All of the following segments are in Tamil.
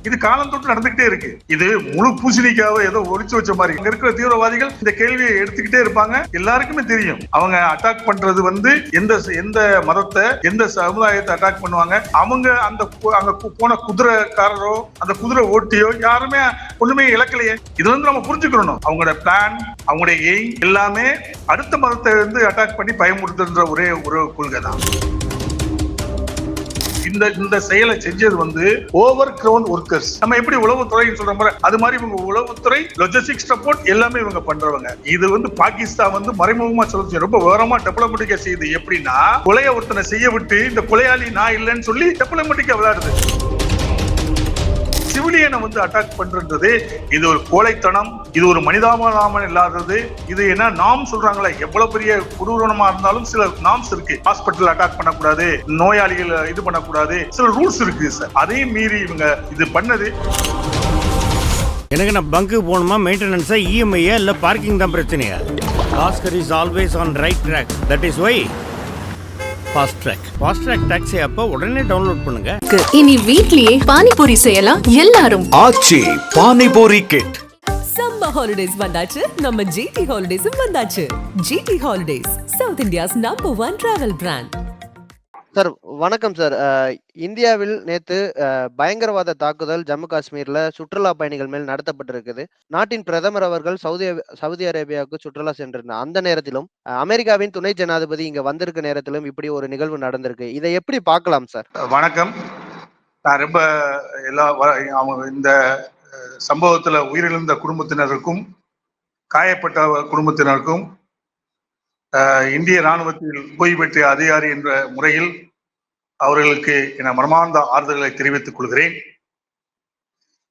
இது காலம் தொட்டு நடந்துகிட்டே இருக்கு. இது முழு பூசணிக்காக ஏதோ ஒழிச்சு வச்ச மாதிரி. இங்க இருக்கிற தீவிரவாதிகள் இந்த கேள்வியை எடுத்துக்கிட்டே இருப்பாங்க. எல்லாருக்குமே தெரியும் அவங்க அட்டாக் பண்றது எந்த மதத்தை, எந்த சமுதாயத்தை அட்டாக் பண்ணுவாங்க. அவங்க அங்க போன குதிரைக்காரரோ அந்த குதிரை ஓட்டியோ யாருமே ஒண்ணுமே இழக்கலையே. இது நம்ம புரிஞ்சுக்கணும். அவங்களோட பிளான், அவங்களுடைய எய்ம் எல்லாமே அடுத்த மதத்தை அட்டாக் பண்ணி பயமுறுத்துன்ற ஒரே ஒரு கொள்கை தான். இந்த செயலை செஞ்சது ஓவர் கிரவுண்ட் ஒர்க்கர்ஸ். நம்ம எப்படி உளவுத்துறை சொல்ற அது மாதிரி இவங்க உளவுத்துறை, லாஜிஸ்டிக்ஸ் சப்போர்ட் எல்லாமே இவங்க பண்றவங்க. இது பாகிஸ்தான் மறைமுகமா சொல்லுச்சு, ரொம்ப விவரமா டெவலப்மெண்டிக்கா செய்யுது. எப்படின்னா கொலையை ஒருத்தனை செய்ய விட்டு இந்த கொலையாளி நான் இல்லைன்னு சொல்லி டெவலப்மெண்டிக்கா விளையாடுது. சிவிலியனை அட்டாக் பண்றது இது ஒரு கோழைத்தனம், இது ஒரு மனிதாபிமானம் இல்லாதது. இது என்ன நாம் சொல்றாங்களே, எவ்வளவு பெரிய கொடூரமா இருந்தாலும் சில நாம்ஸ் இருக்கு. ஹாஸ்பிட்டல் அட்டாக் பண்ணக்கூடாது, நோயாளிகள் இது பண்ணக்கூடாது, சில ரூல்ஸ் இருக்கு சார். அதையும் மீறி இவங்க இது பண்ணது. எனக்கு நான் பங்கு போகணுமா, மெயின்டெனன்ஸா, இஎம்ஐயா இல்ல பார்க்கிங் தான் பிரச்சனையா? Oscar is always on right track. That is why fast track taxi ஆப்பை உடனே டவுன்லோட் பண்ணுங்க. இனி வீட்லயே பானிபூரி செய்யலாம் எல்லாரும். Aachi panipuri kit. Summer holidays வந்தாச்சு, நம்ம ஜிடி ஹாலிடேஸும் வந்தாச்சு. GT holidays, south India's number 1 travel brand. Sir வணக்கம் சார். இந்தியாவில் நேற்று பயங்கரவாத தாக்குதல் ஜம்மு காஷ்மீர்ல சுற்றுலா பயணிகள் மேல் நடத்தப்பட்டிருக்குது. நாட்டின் பிரதமர் அவர்கள் சவுதி அரேபியாவுக்கு சுற்றுலா சென்றிருந்தார். அந்த நேரத்திலும் அமெரிக்காவின் துணை ஜனாதிபதி இங்க வந்திருக்க நேரத்திலும் இப்படி ஒரு நிகழ்வு நடந்திருக்கு. இதை எப்படி பார்க்கலாம் சார்? வணக்கம். நான் ரொம்ப இந்த சம்பவத்துல உயிரிழந்த குடும்பத்தினருக்கும் காயப்பட்ட குடும்பத்தினருக்கும் இந்திய ராணுவத்தில் ஓய்வு பெற்ற அதிகாரி என்ற முறையில் அவர்களுக்கு என மனமார்ந்த ஆறுதல்களை தெரிவித்துக் கொள்கிறேன்.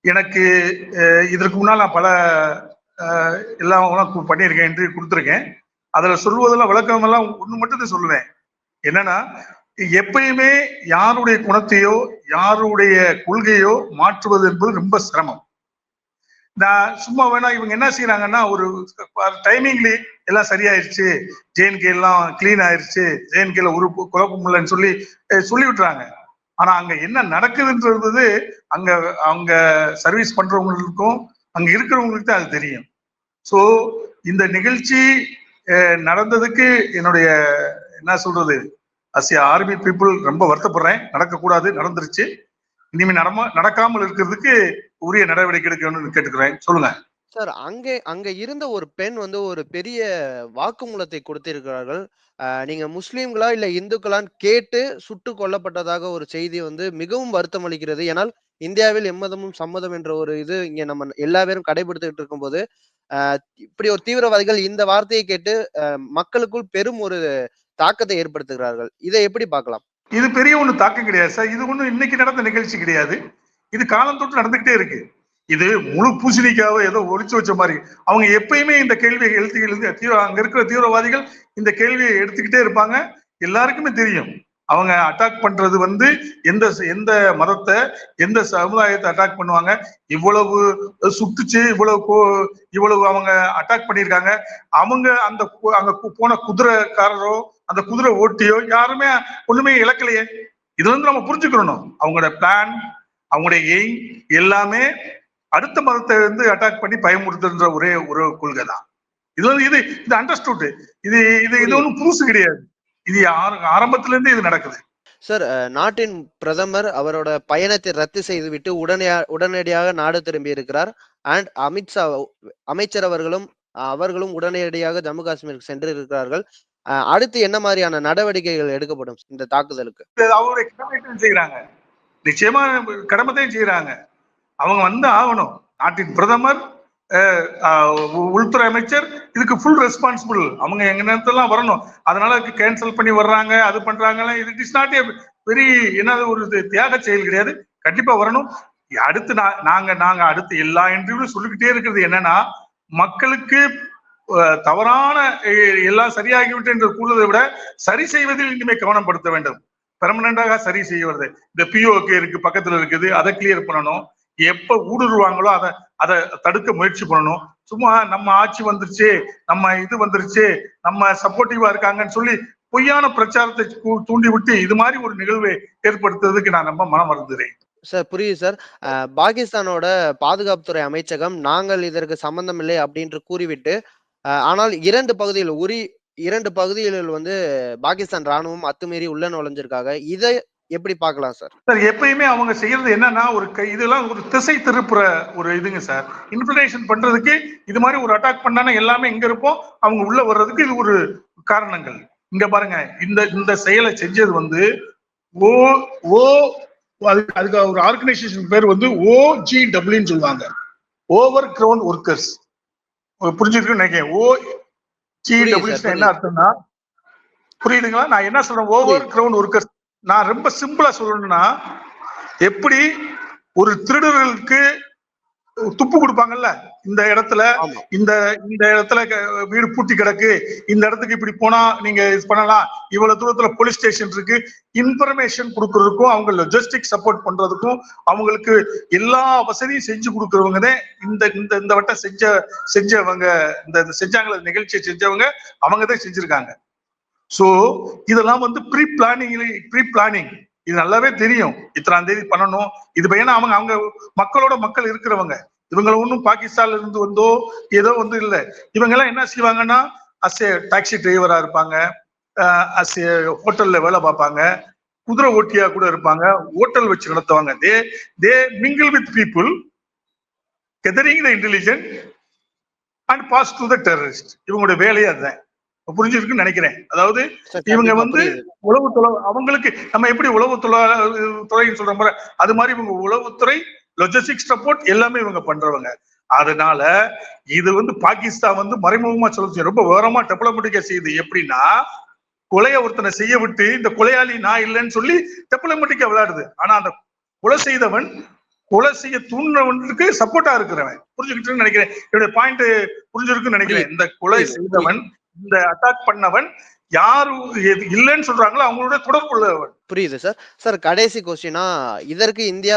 எனக்கு இதற்கு முன்னால் நான் பல எல்லாம் பண்ணியிருக்கேன், என்று கொடுத்துருக்கேன். அதுல சொல்வதெல்லாம் விளக்கமெல்லாம் ஒண்ணு மட்டும் சொல்லுவேன். என்னன்னா, எப்பயுமே யாருடைய குணத்தையோ யாருடைய கொள்கையோ மாற்றுவது என்பது ரொம்ப சிரமம். நான் சும்மா வேணா இவங்க என்ன செய்யறாங்கன்னா, ஒரு டைமிங்ல எல்லாம் சரியாயிருச்சு, ஜேஎன்கே எல்லாம் கிளீன் ஆயிருச்சு, ஜேஎன்கேல ஒரு குழப்பம் இல்லைன்னு சொல்லி விட்டுறாங்க. ஆனா அங்க என்ன நடக்குதுன்றது அங்க சர்வீஸ் பண்றவங்களுக்கும் அங்க இருக்கிறவங்களுக்கு தான் அது தெரியும். ஸோ இந்த நிகழ்ச்சி நடந்ததுக்கு என்னுடைய என்ன சொல்றது, ஆர்மி பீப்புள் ரொம்ப வருத்தப்படுறேன். நடக்கக்கூடாது, நடந்துருச்சு. இனிமே நடக்காமல் இருக்கிறதுக்கு உரிய நடவடிக்கை எடுக்கணும்னு கேட்டுக்கிறேன். சொல்லுங்க சார். அங்க இருந்த ஒரு பெண் ஒரு பெரிய வாக்குமூலத்தை கொடுத்திருக்கிறார்கள். நீங்க முஸ்லீம்களா இல்ல இந்துக்களான்னு கேட்டு சுட்டு கொல்லப்பட்டதாக ஒரு செய்தி மிகவும் வருத்தம் அளிக்கிறது. ஏனால் இந்தியாவில் எம்மதமும் சம்மதம் என்ற ஒரு இது இங்க நம்ம எல்லா பேரும் கடைபிடித்துட்டு இருக்கும் போது இப்படி ஒரு தீவிரவாதிகள் இந்த வார்த்தையை கேட்டு மக்களுக்குள் பெரும் ஒரு தாக்கத்தை ஏற்படுத்துகிறார்கள். இதை எப்படி பார்க்கலாம்? இது பெரிய ஒண்ணு தாக்கம் கிடையாது சார். இது ஒண்ணு இன்னைக்கு நடந்த நிகழ்ச்சி கிடையாது. இது காலம் தொட்டு நடந்துகிட்டே இருக்கு. இது முழு பூசணிக்காக ஏதோ ஒழிச்சு வச்ச மாதிரி. அவங்க எப்பயுமே இந்த கேள்வியை அங்க இருக்கிற தீவிரவாதிகள் இந்த கேள்வியை எடுத்துக்கிட்டே இருப்பாங்க. எல்லாருக்குமே தெரியும் அவங்க அட்டாக் பண்றது எந்த மதத்தை, எந்த சமுதாயத்தை அட்டாக் பண்ணுவாங்க. இவ்வளவு சுட்டுச்சு, இவ்வளவு அவங்க அட்டாக் பண்ணியிருக்காங்க. அவங்க அங்க போன குதிரைக்காரரோ அந்த குதிரை ஓட்டியோ யாருமே ஒண்ணுமே இழக்கலையே. இது நம்ம புரிஞ்சுக்கணும். அவங்களோட பிளான், அவங்களுடைய எய்ம் எல்லாமே அடுத்த மதத்தை அட்டாக் பண்ணி பயமுறுத்துன்ற ஒரே ஒரு கொள்கை தான். இது அண்டர்ஸ்டுட். இது ஒன்றும் புதுசு கிடையாது. இது ஆரம்பத்துல இருந்தே இது நடக்குது. சார், நாட்டின் பிரதமர் அவரோட பயணத்தை ரத்து செய்துவிட்டு உடனடியாக நாடு திரும்பி இருக்கிறார். அண்ட் அமித்ஷா அமைச்சர் அவர்களும் உடனடியாக ஜம்மு காஷ்மீருக்கு சென்று இருக்கிறார்கள். அடுத்து என்ன மாதிரியான நடவடிக்கைகள் எடுக்கப்படும் இந்த தாக்குதலுக்கு? அவருடைய கடமையும் செய்யறாங்க, நிச்சயமா கடமைத்தையும் செய்யறாங்க. அவங்க ஆகணும். நாட்டின் பிரதமர், உள்துறை அமைச்சர் இதுக்கு ஃபுல் ரெஸ்பான்சிபிள். அவங்க எங்க நேரத்தெல்லாம் வரணும். அதனால கேன்சல் பண்ணி வர்றாங்க, அது பண்றாங்க. இது இஸ் நாட் ஏ வெரி ஒரு தியாக செயல் கிடையாது. கண்டிப்பா வரணும். அடுத்து நாங்க அடுத்து எல்லா இன்டர்வியூலும் சொல்லிக்கிட்டே இருக்கிறது என்னன்னா, மக்களுக்கு தவறான எல்லாம் சரியாகிவிட்டு என்று கூறுவதை விட சரி செய்வதில் இனிமே கவனப்படுத்த வேண்டும். பெர்மனண்டாக சரி செய்வது. இந்த பிஓகே இருக்கு, பக்கத்துல இருக்குது, அதை கிளியர் பண்ணணும். எப்ப ஊடுருவாங்களோ அதை தடுக்க முயற்சி பண்ணணும். சும்மா நம்ம ஆட்சி வந்துருச்சு, நம்ம இது வந்துருச்சு, நம்ம சப்போர்ட்டிவா இருக்காங்கன்னு சொல்லி பொய்யான பிரச்சாரத்தை தூண்டி விட்டு இது மாதிரி ஒரு நிகழ்வை ஏற்படுத்துறதுக்கு நான் ரொம்ப மனம் வருந்துறேன். சார் புரியுது சார். பாகிஸ்தானோட பாதுகாப்புத்துறை அமைச்சகம் நாங்கள் இதற்கு சம்பந்தம் இல்லை அப்படின்று கூறிவிட்டு, ஆனால் 2 பகுதிகளில் வந்து பாகிஸ்தான் ராணுவம் அத்துமீறி உள்ள நுழைஞ்சிருக்காங்க. இதை எப்படி பார்க்கலாம் சார்? சார் எப்பயுமே அவங்க செய்யறது என்னன்னா இதெல்லாம் ஒரு திசை திருப்புற ஒரு இதுங்க சார். இன்ஃபில்ட்ரேஷன் பண்றதுக்கு இது மாதிரி ஒரு அட்டாக் பண்ணானா எல்லாமே இங்க இருப்போம், அவங்க உள்ள வர்றதுக்கு இது ஒரு காரணங்கள். இங்க பாருங்க, இந்த செயலை செஞ்சது வந்து அதுக்கு ஒரு ஆர்கனைசேஷன் பேர் வந்து OGWன்னு சொல்லுவாங்க, ஓவர் கிரவுண்ட் ஒர்க்கர்ஸ். புரிஞ்சிருக்குன்னு நினைக்கிறேன். OGW என்ன அர்த்தம்னா, புரியுதுங்களா நான் என்ன சொல்றேன்? Over ground workers. நான் ரொம்ப சிம்பிளா சொல்லணும்னா, எப்படி ஒரு திருடர்களுக்கு துப்பு கொடுப்பாங்கல்ல, இந்த இடத்துல இந்த இடத்துல வீடு பூட்டி கிடக்கு, இந்த இடத்துக்கு இப்படி போனா நீங்க இது பண்ணலாம், இவ்வளவு தூரத்துல போலீஸ் ஸ்டேஷன் இருக்கு, இன்ஃபர்மேஷன் கொடுக்கறதுக்கும் அவங்க லாஜிஸ்டிக் சப்போர்ட் பண்றதுக்கும் அவங்களுக்கு எல்லா வசதியும் செஞ்சு கொடுக்கறவங்க இந்த வட்டம் செஞ்சவங்க, இந்த செஞ்சாங்கள நிகழ்ச்சியை செஞ்சவங்க அவங்க தான் செஞ்சிருக்காங்க. சோ இதெல்லாம் வந்து ப்ரீ பிளானிங். இது நல்லாவே தெரியும், இத்தனாம் தேதி பண்ணணும். இது ஏன்னா அவங்க மக்களோட மக்கள் இருக்கிறவங்க. இவங்களை ஒன்றும் பாகிஸ்தான்ல இருந்து வந்தோ ஏதோ வந்து இல்லை. இவங்க எல்லாம் என்ன செய்வாங்கன்னா, அஸ் ஏ டாக்ஸி டிரைவரா இருப்பாங்க, அஸ் ஏ ஹோட்டல்ல வேலை பார்ப்பாங்க, குதிரை ஓட்டியா கூட இருப்பாங்க, ஹோட்டல் வச்சு நடத்துவாங்க. They mingle with people, gathering the intelligent and pass to the terrorist. இவங்களுடைய வேலையே அதுதான். புரிஞ்சிருக்குன்னு நினைக்கிறேன். அதாவது இவங்க வந்து உளவுத்துறை, அவங்களுக்கு நம்ம எப்படி உளவுத்துறைன்னு சொல்ற மாதிரி அது மாதிரி இவங்க உளவுத்துறை, லாஜிஸ்டிக் சப்போர்ட் எல்லாமே இவங்க பண்றவங்க. அதனால இது வந்து பாகிஸ்தான் வந்து மறைமுகமா சொல்ல ரொம்ப விவரமா டிப்ளமேட்டிக்கா செய்யுது. எப்படின்னா, கொலையை ஒருத்தனை செய்ய விட்டு இந்த கொலையாளி நான் இல்லைன்னு சொல்லி டிப்ளமேட்டிக்கா விளையாடுது. ஆனா அந்த கொலை செய்தவன் கொலை செய்ய தூண்டினவனுக்கு சப்போர்ட்டா இருக்கிறவன். புரிஞ்சுக்கிட்டு நினைக்கிறேன். என்னுடைய பாயிண்ட் புரிஞ்சிருக்குன்னு நினைக்கிறேன். இந்த கொலை செய்தவன், இந்த அட்டாக் பண்ணவன் யாரு இல்லைன்னு சொல்றாங்களோ அவங்களோட தொடர்பு உள்ளவன். புரியுது சார். சார் கடைசி கொஸ்டினா, இதற்கு இந்தியா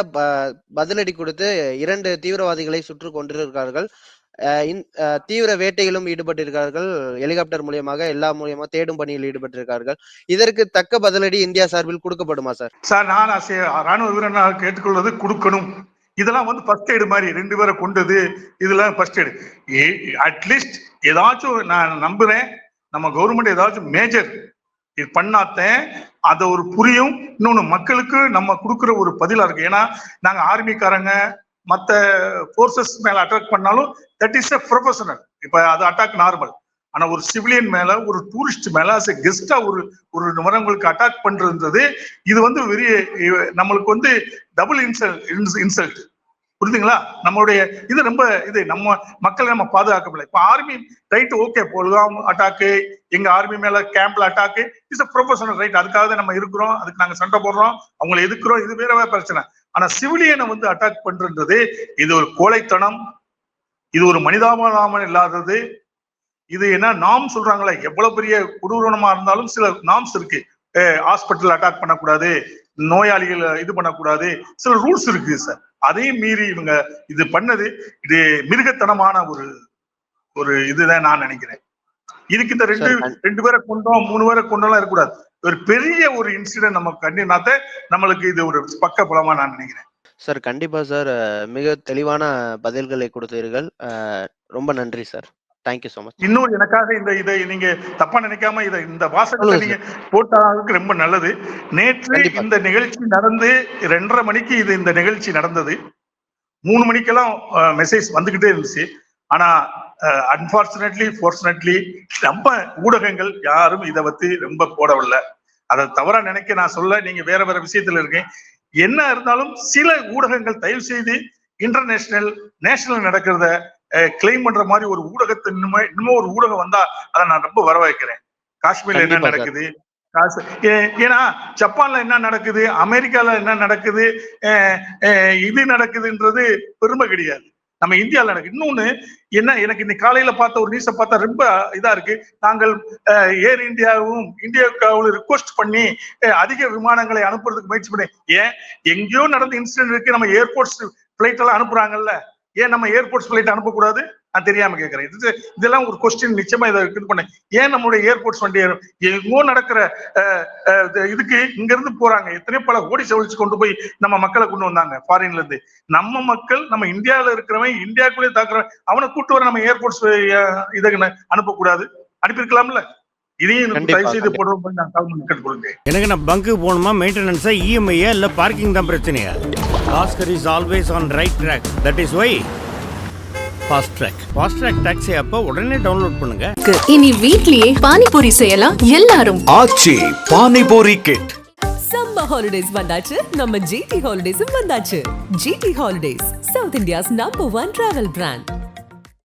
பதிலடி கொடுத்து 2 தீவிரவாதிகளை சுட்டு கொண்டிருக்கிறார்கள். தீவிர வேட்டையிலும் ஈடுபட்டிருக்கிறார்கள். ஹெலிகாப்டர் மூலியமாக எல்லா மூலியமா தேடும் பணியில் ஈடுபட்டிருக்கிறார்கள். இதற்கு தக்க பதிலடி இந்தியா சார்பில் கொடுக்கப்படுமா சார்? சார் நான் ராணுவ வீரனாக கேட்டுக்கொள்வது கொடுக்கணும். இதெல்லாம் வந்து ஃபர்ஸ்ட் எய்டு மாதிரி 2 பேரை கொண்டது, இதெல்லாம் ஃபர்ஸ்ட் எய்டு. அட்லீஸ்ட் ஏதாச்சும் நான் நம்புறேன், நம்ம கவர்மெண்ட் ஏதாச்சும் மேஜர் இது பண்ணாத்தேன் அதை ஒரு புரியும். இன்னொன்னு மக்களுக்கு நம்ம கொடுக்குற ஒரு பதிலா இருக்கு. ஏன்னா நாங்க ஆர்மிக்காரங்க மற்ற போர்சஸ் மேல அட்டாக் பண்ணாலும் தட் இஸ் எ ப்ரொஃபஷனல். இப்ப அது அட்டாக் நார்மல். ஆனா ஒரு சிவிலியன் மேல, ஒரு டூரிஸ்ட் மேல அஸ் எ கெஸ்டா ஒரு நிமிடங்களுக்கு அட்டாக் பண்றது, இது வந்து நம்மளுக்கு வந்து டபுள் இன்சல்ட். புரியுதுங்களா? நம்மளுடைய இது ரொம்ப நம்ம மக்களை நம்ம பாதுகாக்கல. இப்ப ஆர்மி ரைட், ஓகே, போலாம் அட்டாக்கு, எங்க ஆர்மி மேல கேம்ப்ல attack, it's a professional right. அதுக்காக தான் நம்ம இருக்கிறோம், அதுக்கு நாங்க சண்டை போடுறோம், அவங்களை எதிர்க்கிறோம், இது வேற பிரச்சனை. ஆனா சிவிலியனை வந்து அட்டாக் பண்றது இது ஒரு கோழைத்தனம், இது ஒரு மனிதாபிமானம் இல்லாதது. இது என்ன நாம் சொல்றாங்களே, எவ்வளவு பெரிய கொடூரமா இருந்தாலும் சில நாம்ஸ் இருக்கு. ஹாஸ்பிட்டல் அட்டாக் பண்ணக்கூடாது, நோயாளிகள் இது பண்ணக்கூடாது, சில ரூல்ஸ் இருக்கு சார். அதையும் மீறி இவங்க இது பண்ணது, இது மிருகத்தனமான ஒரு இதுதான் நான் நினைக்கிறேன். இதுக்கு இந்த 2 பேரை கொண்டோம் 3 பேரை கொண்டோம்லாம் இருக்கக்கூடாது. ஒரு பெரிய ஒரு இன்சிடென்ட் நம்ம கண்டினாத்த நம்மளுக்கு இது ஒரு பக்க பலமா நான் நினைக்கிறேன். சார் கண்டிப்பா சார், மிக தெளிவான பதில்களை கொடுத்தீர்கள். ரொம்ப நன்றி சார். Thank you so much. இன்னொரு எனக்காக இதை நீங்க தப்பா நினைக்காம இந்த வாசகத்தை நீங்க போட்டதுக்கு ரொம்ப நல்லது. நேற்று இந்த நிகழ்ச்சி நடந்து 2:30 மணிக்கு இந்த நிகழ்ச்சி நடந்தது. 3 மணிக்கெல்லாம் மெசேஜ் வந்துகிட்டே இருந்துச்சு. ஆனா அன்பார்ச்சுனேட்லி நம்ம ஊடகங்கள் யாரும் இதை பத்தி ரொம்ப போடவில்லை. அதை தவறா நினைக்க நான் சொல்ல, நீங்க வேற விஷயத்துல இருக்கேன். என்ன இருந்தாலும் சில ஊடகங்கள் தயவு செய்து இன்டர்நேஷனல் நேஷனல் நடக்கிறத கிளைம் பண்ற மாதிரி ஒரு ஊடகத்தை இன்னும் ஒரு ஊடகம் வந்தா அதை நான் ரொம்ப வரவேற்கிறேன். காஷ்மீர்ல என்ன நடக்குது, ஏன்னா ஜப்பான்ல என்ன நடக்குது, அமெரிக்கால என்ன நடக்குது, இது நடக்குதுன்றது பெருமை கிடையாது. நம்ம இந்தியாவில் நடக்குது. இன்னொன்னு என்ன, எனக்கு இன்னைக்கு காலையில பார்த்த ஒரு நியூஸை பார்த்தா ரொம்ப இதா இருக்கு. நாங்கள் ஏர் இந்தியாவுக்கு ரிக்வெஸ்ட் பண்ணி அதிக விமானங்களை அனுப்புறதுக்கு முயற்சி பண்ணி, ஏன் எங்கேயோ நடந்த இன்சிடென்ட் இருக்கு, நம்ம ஏர்போர்ட்ஸ் பிளைட் எல்லாம் அனுப்புறாங்கல்ல, ஏன் நம்ம ஏர்போர்ட்ஸ் பிளைட் அனுப்பக்கூடாது? நான் தெரியாம கேட்கறேன். இதெல்லாம் ஒரு கொஸ்டின் நிச்சயமா இதை இது பண்ண. ஏன் நம்மளுடைய ஏர்போர்ட்ஸ் வண்டி எங்கோ நடக்கிற இதுக்கு இங்க இருந்து போறாங்க, எத்தனையோ பல கோடி செலவழிச்சு கொண்டு போய் நம்ம மக்களை கொண்டு வந்தாங்க ஃபாரின்ல இருந்து. நம்ம மக்கள் நம்ம இந்தியாவில இருக்கிறவன் இந்தியாவுக்குள்ளே தாக்குறவன் அவனை கூட்டு வர நம்ம ஏர்போர்ட்ஸ் இதை அனுப்பக்கூடாது. அனுப்பியிருக்கலாம்ல. இதையும் தயவு செய்து போடுவோம். நான் கேட்டு கொடுங்க. எனக்கு நான் பங்கு போகணுமா, மெயின்டெனன்ஸா, இஎம்ஐயா இல்ல பார்க்கிங் தான் பிரச்சனையா? Bhaskar is always on right track. That is why fast track taxi அப்ப உடனே டவுன்லோட் பண்ணுங்க. இனி வீட்லயே பானிபூரி செய்யலாம் எல்லாரும். Aachi panipuri kit. Summer holidays வந்தாச்சு, நம்ம ஜிடி ஹாலிடேஸும் வந்தாச்சு. GT holidays, south India's number 1 travel brand.